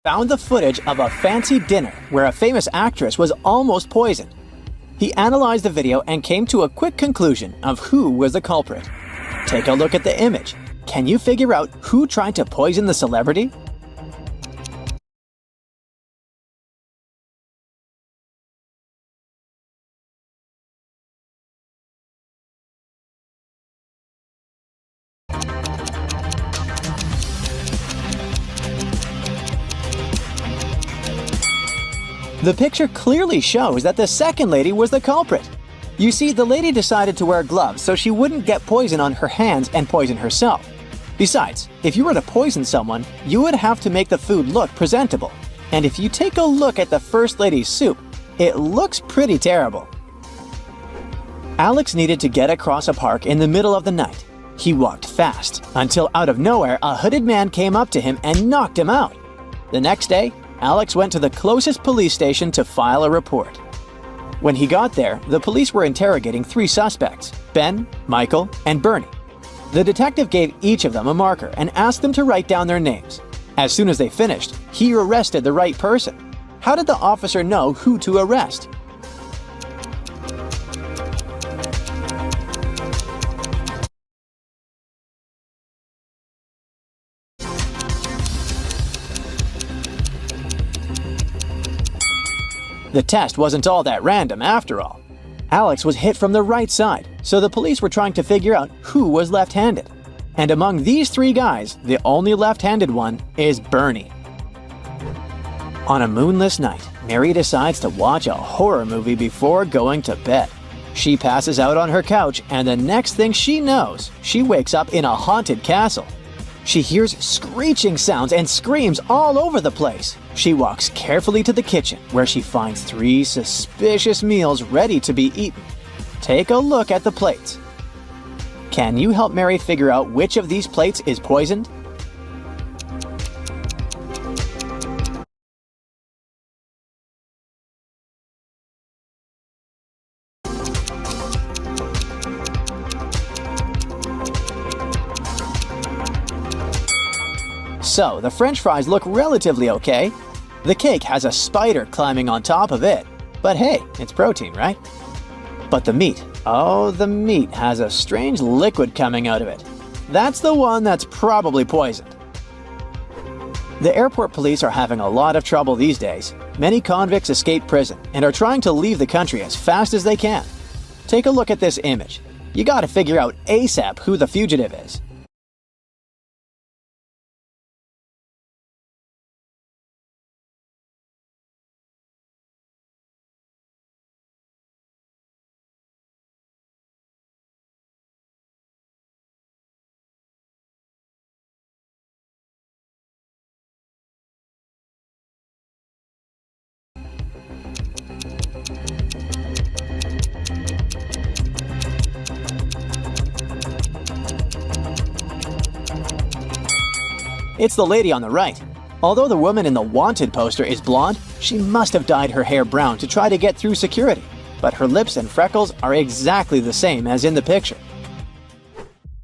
found the footage of a fancy dinner where a famous actress was almost poisoned. He analyzed the video and came to a quick conclusion of who was the culprit. Take a look at the image. Can you figure out who tried to poison the celebrity? The picture clearly shows that the second lady was the culprit. You see, the lady decided to wear gloves so she wouldn't get poison on her hands and poison herself. Besides, if you were to poison someone, you would have to make the food look presentable. And if you take a look at the First Lady's soup, it looks pretty terrible. Alex needed to get across a park in the middle of the night. He walked fast, until out of nowhere a hooded man came up to him and knocked him out. The next day, Alex went to the closest police station to file a report. When he got there, the police were interrogating 3 suspects, Ben, Michael, and Bernie. The detective gave each of them a marker and asked them to write down their names. As soon as they finished, he arrested the right person. How did the officer know who to arrest? The test wasn't all that random after all. Alex was hit from the right side, so the police were trying to figure out who was left-handed. And among these 3 guys, the only left-handed one is Bernie. On a moonless night, Mary decides to watch a horror movie before going to bed. She passes out on her couch, and the next thing she knows, she wakes up in a haunted castle. She hears screeching sounds and screams all over the place. She walks carefully to the kitchen, where she finds 3 suspicious meals ready to be eaten. Take a look at the plates. Can you help Mary figure out which of these plates is poisoned? So, the French fries look relatively okay. The cake has a spider climbing on top of it. But hey, it's protein, right? But the meat, oh, the meat has a strange liquid coming out of it. That's the one that's probably poisoned. The airport police are having a lot of trouble these days. Many convicts escape prison and are trying to leave the country as fast as they can. Take a look at this image. You gotta figure out ASAP who the fugitive is. It's the lady on the right. Although the woman in the wanted poster is blonde, she must have dyed her hair brown to try to get through security. But her lips and freckles are exactly the same as in the picture.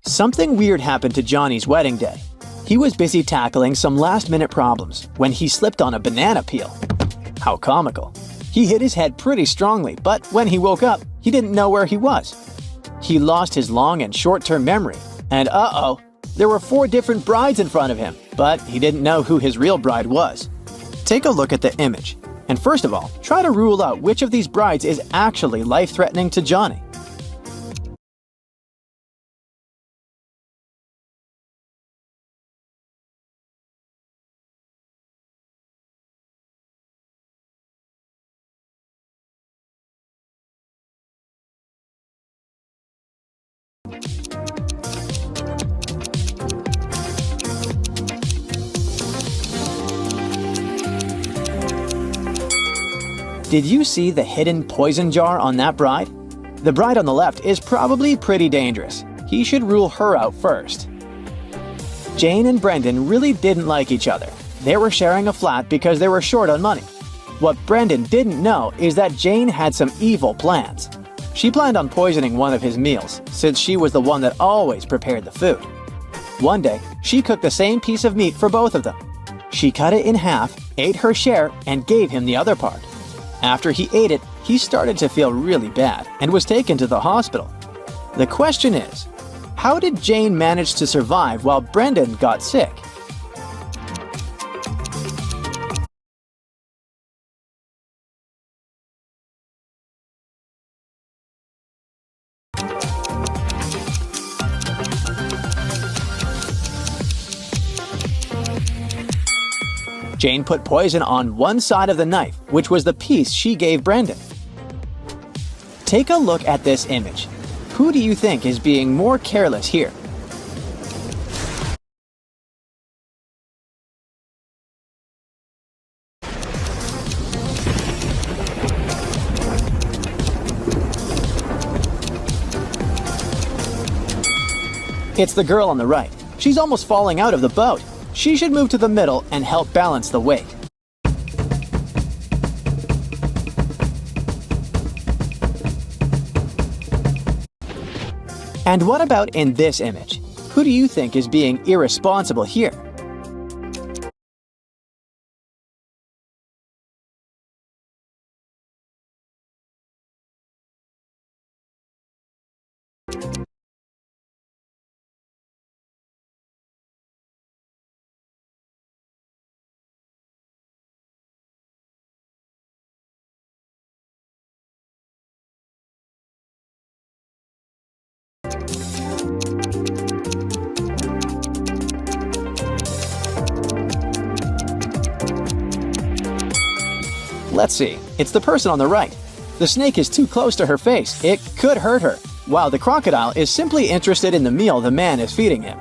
Something weird happened to Johnny's wedding day. He was busy tackling some last-minute problems when he slipped on a banana peel. How comical. He hit his head pretty strongly, but when he woke up, he didn't know where he was. He lost his long and short-term memory, and uh-oh, there were 4 different brides in front of him, but he didn't know who his real bride was. Take a look at the image, and first of all, try to rule out which of these brides is actually life-threatening to Johnny. Did you see the hidden poison jar on that bride? The bride on the left is probably pretty dangerous. He should rule her out first. Jane and Brendan really didn't like each other. They were sharing a flat because they were short on money. What Brendan didn't know is that Jane had some evil plans. She planned on poisoning one of his meals, since she was the one that always prepared the food. One day, she cooked the same piece of meat for both of them. She cut it in half, ate her share, and gave him the other part. After he ate it, he started to feel really bad and was taken to the hospital. The question is, how did Jane manage to survive while Brendan got sick? Jane put poison on one side of the knife, which was the piece she gave Brendan. Take a look at this image. Who do you think is being more careless here? It's the girl on the right. She's almost falling out of the boat. She should move to the middle and help balance the weight. And what about in this image? Who do you think is being irresponsible here? Let's see, it's the person on the right. The snake is too close to her face. It could hurt her, while the crocodile is simply interested in the meal the man is feeding him.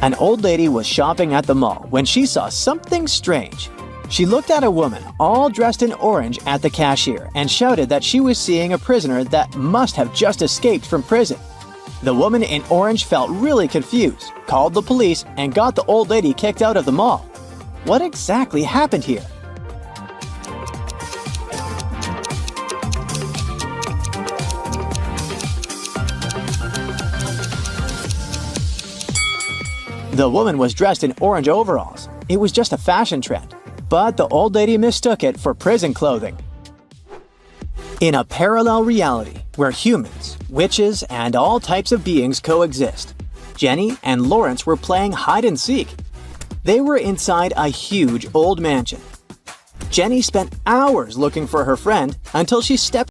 An old lady was shopping at the mall when she saw something strange. She looked at a woman all dressed in orange at the cashier and shouted that she was seeing a prisoner that must have just escaped from prison. The woman in orange felt really confused, called the police, and got the old lady kicked out of the mall. What exactly happened here? The woman was dressed in orange overalls. It was just a fashion trend, but the old lady mistook it for prison clothing. In a parallel reality where humans, witches, and all types of beings coexist, Jenny and Lawrence were playing hide and seek. They were inside a huge old mansion. Jenny spent hours looking for her friend until she stepped